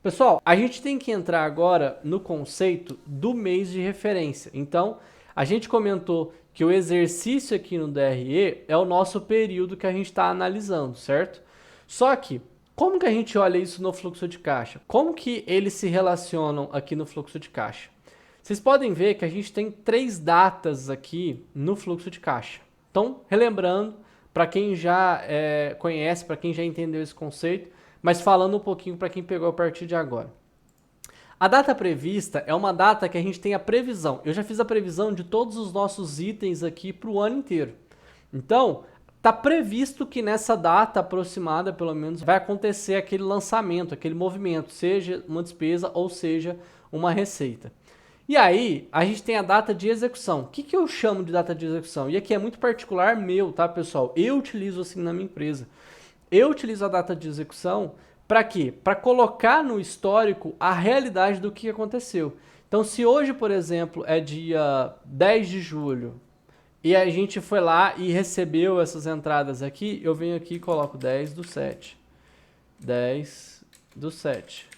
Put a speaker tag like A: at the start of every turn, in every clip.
A: Pessoal, a gente tem que entrar agora no conceito do mês de referência. Então, a gente comentou que o exercício aqui no DRE é o nosso período que a gente está analisando, certo? Só que, como que a gente olha isso no fluxo de caixa? Como que eles se relacionam aqui no fluxo de caixa? Vocês podem ver que a gente tem 3 datas aqui no fluxo de caixa. Então, relembrando, para quem já conhece, para quem já entendeu esse conceito, mas falando um pouquinho para quem pegou a partir de agora. A data prevista é uma data que a gente tem a previsão. Eu já fiz a previsão de todos os nossos itens aqui para o ano inteiro. Então, está previsto que nessa data aproximada, pelo menos, vai acontecer aquele lançamento, aquele movimento, seja uma despesa ou seja uma receita. E aí, a gente tem a data de execução. O que eu chamo de data de execução? E aqui é muito particular meu, tá, pessoal? Eu utilizo assim na minha empresa. Eu utilizo a data de execução para quê? Para colocar no histórico a realidade do que aconteceu. Então, se hoje, por exemplo, é dia 10 de julho e a gente foi lá e recebeu essas entradas aqui, eu venho aqui e coloco 10 do 7. 10 do 7.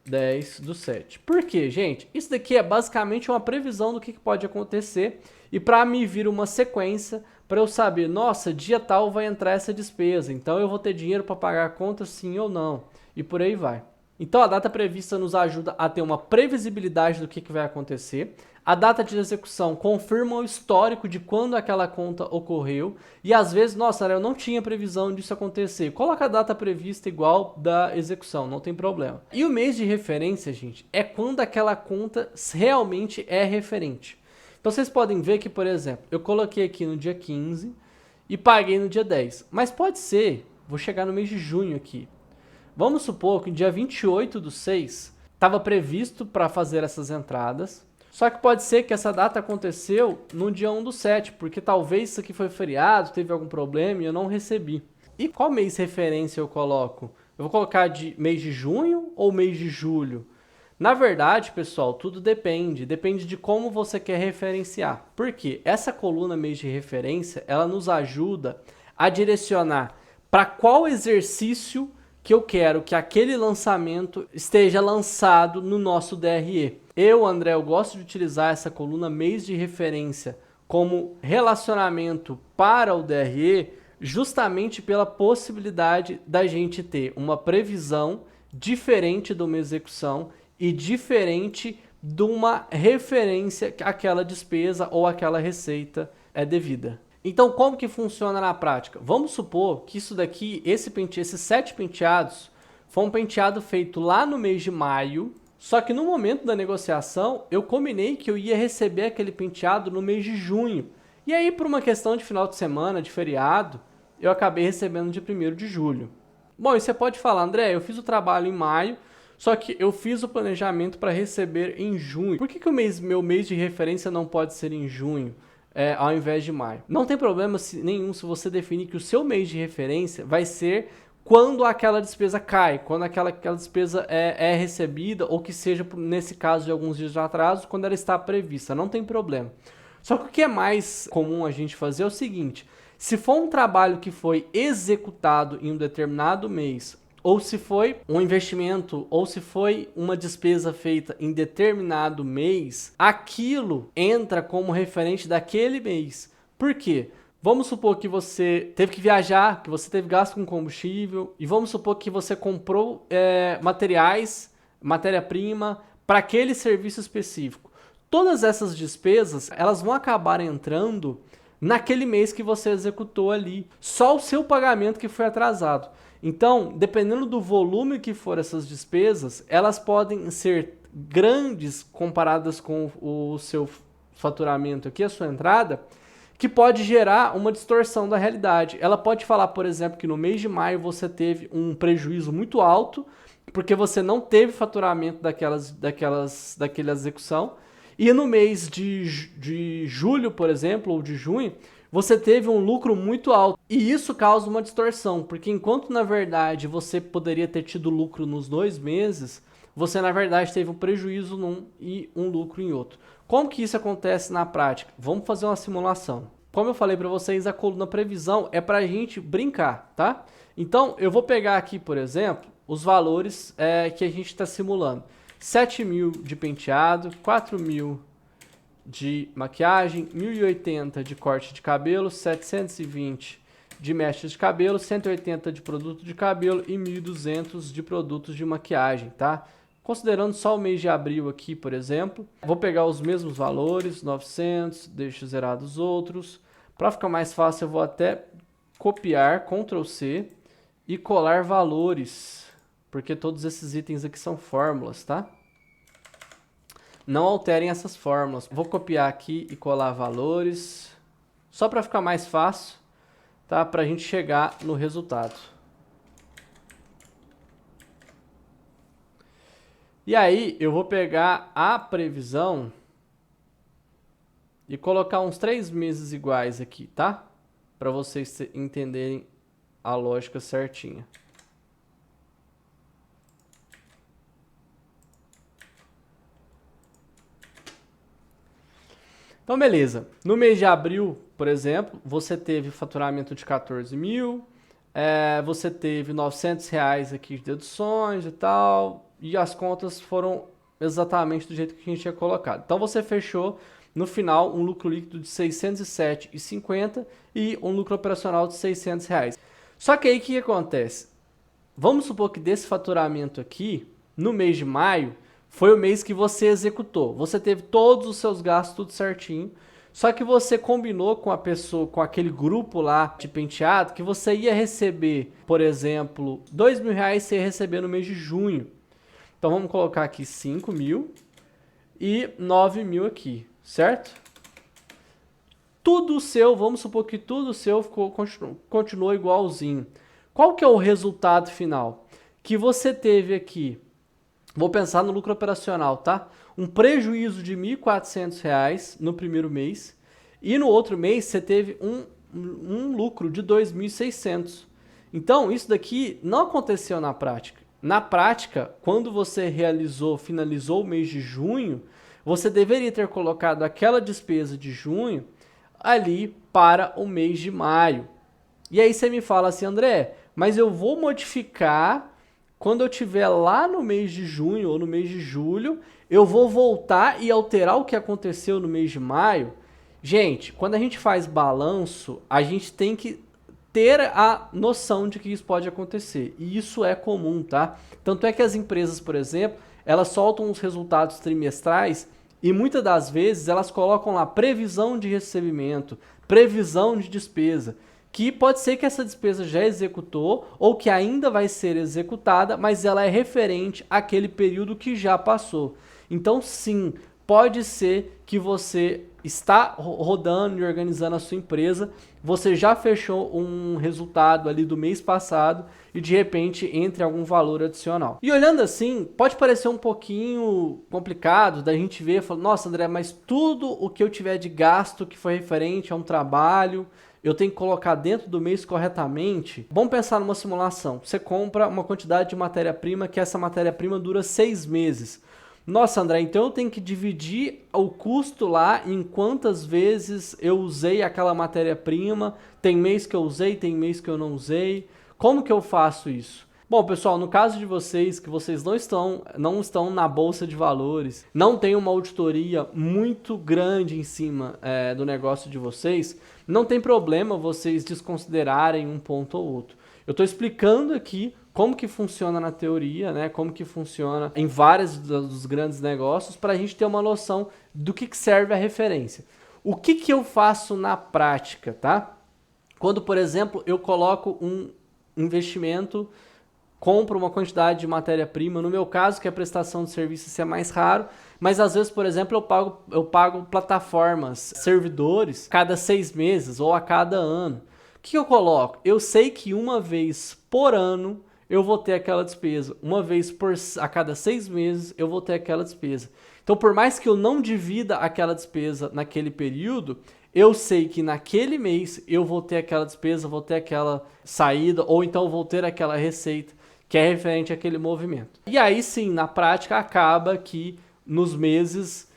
A: 10 do 7. Por quê, gente? Isso daqui é basicamente uma previsão do que pode acontecer e para me vir uma sequência para eu saber, nossa, dia tal vai entrar essa despesa, então eu vou ter dinheiro para pagar a conta sim ou não, e por aí vai. Então a data prevista nos ajuda a ter uma previsibilidade do que vai acontecer. A data de execução confirma o histórico de quando aquela conta ocorreu. E às vezes, nossa, eu não tinha previsão disso acontecer. Coloca a data prevista igual da execução, não tem problema. E o mês de referência, gente, é quando aquela conta realmente é referente. Então vocês podem ver que, por exemplo, eu coloquei aqui no dia 15 e paguei no dia 10. Mas pode ser, vou chegar no mês de junho aqui. Vamos supor que no dia 28 do 6 estava previsto para fazer essas entradas. Só que pode ser que essa data aconteceu no dia 1 do 7, porque talvez isso aqui foi feriado, teve algum problema e eu não recebi. E qual mês referência eu coloco? Eu vou colocar de mês de junho ou mês de julho? Na verdade, pessoal, tudo depende de como você quer referenciar. Por quê? Essa coluna mês de referência, ela nos ajuda a direcionar para qual exercício que eu quero que aquele lançamento esteja lançado no nosso DRE. Eu, André, eu gosto de utilizar essa coluna mês de referência como relacionamento para o DRE, justamente pela possibilidade da gente ter uma previsão diferente de uma execução e diferente de uma referência que aquela despesa ou aquela receita é devida. Então, como que funciona na prática? Vamos supor que isso daqui, esses 7 penteados, foi um penteado feito lá no mês de maio, só que no momento da negociação, eu combinei que eu ia receber aquele penteado no mês de junho. E aí, por uma questão de final de semana, de feriado, eu acabei recebendo de 1º de julho. Bom, e você pode falar, André, eu fiz o trabalho em maio, só que eu fiz o planejamento para receber em junho. Por que meu mês de referência não pode ser em junho, ao invés de maio? Não tem problema nenhum se você definir que o seu mês de referência vai ser quando aquela despesa cai, quando aquela despesa é recebida, ou que seja, nesse caso de alguns dias de atraso, quando ela está prevista. Não tem problema. Só que o que é mais comum a gente fazer é o seguinte: se for um trabalho que foi executado em um determinado mês, ou se foi um investimento, ou se foi uma despesa feita em determinado mês, aquilo entra como referente daquele mês. Por quê? Vamos supor que você teve que viajar, que você teve gasto com combustível, e vamos supor que você comprou materiais, matéria-prima, para aquele serviço específico. Todas essas despesas, elas vão acabar entrando naquele mês que você executou ali. Só o seu pagamento que foi atrasado. Então, dependendo do volume que for essas despesas, elas podem ser grandes comparadas com o seu faturamento aqui, a sua entrada, que pode gerar uma distorção da realidade. Ela pode falar, por exemplo, que no mês de maio você teve um prejuízo muito alto, porque você não teve faturamento daquela execução, e no mês de julho, por exemplo, ou de junho, você teve um lucro muito alto. E isso causa uma distorção, porque enquanto na verdade você poderia ter tido lucro nos 2 meses, você na verdade teve um prejuízo num e um lucro em outro. Como que isso acontece na prática? Vamos fazer uma simulação. Como eu falei para vocês, a coluna previsão é para a gente brincar, tá? Então eu vou pegar aqui, por exemplo, os valores que a gente está simulando. 7.000 de penteado, 4.000 de maquiagem, 1.080 de corte de cabelo, 720 de mechas de cabelo, 180 de produto de cabelo e 1.200 de produtos de maquiagem, tá? Considerando só o mês de abril aqui, por exemplo, vou pegar os mesmos valores, 900, deixo zerado os outros. Para ficar mais fácil, eu vou até copiar, Ctrl C e colar valores, porque todos esses itens aqui são fórmulas, tá? Não alterem essas fórmulas. Vou copiar aqui e colar valores, só para ficar mais fácil, tá? Para a gente chegar no resultado. E aí, eu vou pegar a previsão e colocar uns 3 meses iguais aqui, tá? Para vocês entenderem a lógica certinha. Então, beleza. No mês de abril, por exemplo, você teve faturamento de 14.000, você teve R$900 aqui de deduções e tal, e as contas foram exatamente do jeito que a gente tinha colocado. Então, você fechou, no final, um lucro líquido de R$607,50 e um lucro operacional de R$600. Só que aí, o que acontece? Vamos supor que desse faturamento aqui, no mês de maio, foi o mês que você executou. Você teve todos os seus gastos tudo certinho. Só que você combinou com a pessoa, com aquele grupo lá de penteado, que você ia receber, por exemplo, R$2.000 você ia receber no mês de junho. Então vamos colocar aqui 5.000 e 9.000 aqui, certo? Tudo seu, vamos supor que tudo seu continuou igualzinho. Qual que é o resultado final? Que você teve aqui, vou pensar no lucro operacional, tá? Um prejuízo de R$1.400 no primeiro mês e no outro mês você teve um lucro de 2.600. Então, isso daqui não aconteceu na prática. Na prática, quando você finalizou o mês de junho, você deveria ter colocado aquela despesa de junho ali para o mês de maio. E aí você me fala assim, André, mas eu vou modificar quando eu estiver lá no mês de junho ou no mês de julho, eu vou voltar e alterar o que aconteceu no mês de maio. Gente, quando a gente faz balanço, a gente tem que ter a noção de que isso pode acontecer. E isso é comum, tá? Tanto é que as empresas, por exemplo, elas soltam os resultados trimestrais e muitas das vezes elas colocam lá previsão de recebimento, previsão de despesa, que pode ser que essa despesa já executou ou que ainda vai ser executada, mas ela é referente àquele período que já passou. Então, sim, pode ser que você está rodando e organizando a sua empresa, você já fechou um resultado ali do mês passado e de repente entre algum valor adicional. E olhando assim, pode parecer um pouquinho complicado da gente ver e falar, nossa, André, mas tudo o que eu tiver de gasto que foi referente a um trabalho, eu tenho que colocar dentro do mês corretamente. Vamos pensar numa simulação. Você compra uma quantidade de matéria-prima que essa matéria-prima dura 6 meses. Nossa, André, então eu tenho que dividir o custo lá em quantas vezes eu usei aquela matéria-prima. Tem mês que eu usei, tem mês que eu não usei. Como que eu faço isso? Bom, pessoal, no caso de vocês, que vocês não estão na Bolsa de Valores, não tem uma auditoria muito grande em cima do negócio de vocês, não tem problema vocês desconsiderarem um ponto ou outro. Eu estou explicando aqui como que funciona na teoria, né? Como que funciona em vários dos grandes negócios, para a gente ter uma noção do que serve a referência. O que eu faço na prática, tá? Quando, por exemplo, eu coloco um investimento, compro uma quantidade de matéria-prima, no meu caso, que a prestação de serviço isso é mais raro, mas às vezes, por exemplo, eu pago plataformas, servidores, cada 6 meses ou a cada ano. O que eu coloco? Eu sei que uma vez por ano eu vou ter aquela despesa. Uma vez a cada 6 meses eu vou ter aquela despesa. Então, por mais que eu não divida aquela despesa naquele período, eu sei que naquele mês eu vou ter aquela despesa, vou ter aquela saída, ou então vou ter aquela receita que é referente àquele movimento. E aí sim, na prática, acaba que nos meses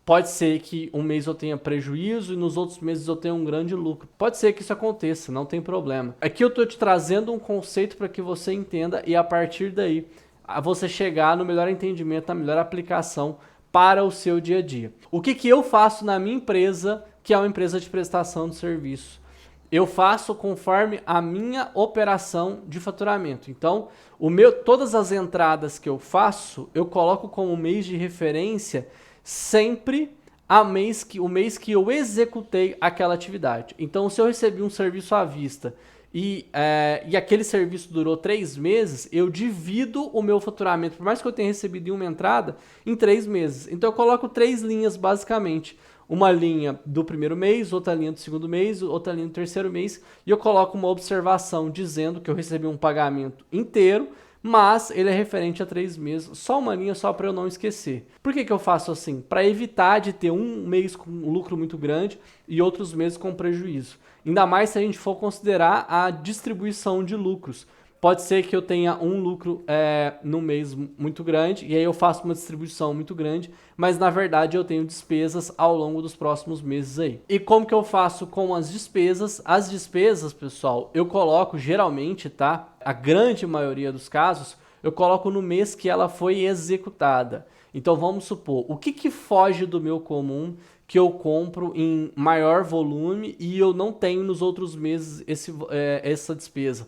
A: Pode ser que um mês eu tenha prejuízo e nos outros meses eu tenha um grande lucro. Pode ser que isso aconteça, não tem problema. Aqui eu estou te trazendo um conceito para que você entenda e a partir daí você chegar no melhor entendimento, na melhor aplicação para o seu dia a dia. O que eu faço na minha empresa, que é uma empresa de prestação de serviço? Eu faço conforme a minha operação de faturamento. Então, todas as entradas que eu faço, eu coloco como mês de referência sempre o mês que eu executei aquela atividade. Então, se eu recebi um serviço à vista e aquele serviço durou 3 meses, eu divido o meu faturamento, por mais que eu tenha recebido em uma entrada, em 3 meses. Então, eu coloco 3 linhas basicamente. Uma linha do primeiro mês, outra linha do segundo mês, outra linha do terceiro mês, e eu coloco uma observação dizendo que eu recebi um pagamento inteiro, mas ele é referente a 3 meses, só uma linha só para eu não esquecer. Por que eu faço assim? Para evitar de ter um mês com um lucro muito grande e outros meses com prejuízo. Ainda mais se a gente for considerar a distribuição de lucros. Pode ser que eu tenha um lucro no mês muito grande e aí eu faço uma distribuição muito grande, mas na verdade eu tenho despesas ao longo dos próximos meses aí. E como que eu faço com as despesas? As despesas, pessoal, eu coloco geralmente, tá? A grande maioria dos casos, eu coloco no mês que ela foi executada. Então vamos supor, o que foge do meu comum que eu compro em maior volume e eu não tenho nos outros meses essa despesa?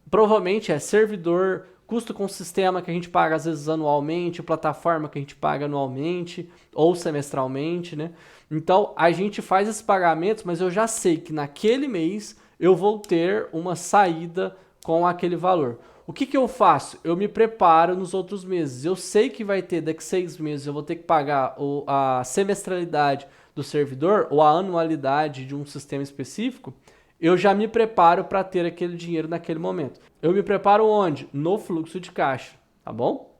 A: Provavelmente é servidor, custo com sistema que a gente paga às vezes anualmente, plataforma que a gente paga anualmente ou semestralmente, né? Então a gente faz esses pagamentos, mas eu já sei que naquele mês eu vou ter uma saída com aquele valor. O que eu faço? Eu me preparo nos outros meses. Eu sei que vai ter daqui 6 meses, eu vou ter que pagar a semestralidade do servidor ou a anualidade de um sistema específico. Eu já me preparo para ter aquele dinheiro naquele momento. Eu me preparo onde? No fluxo de caixa, tá bom?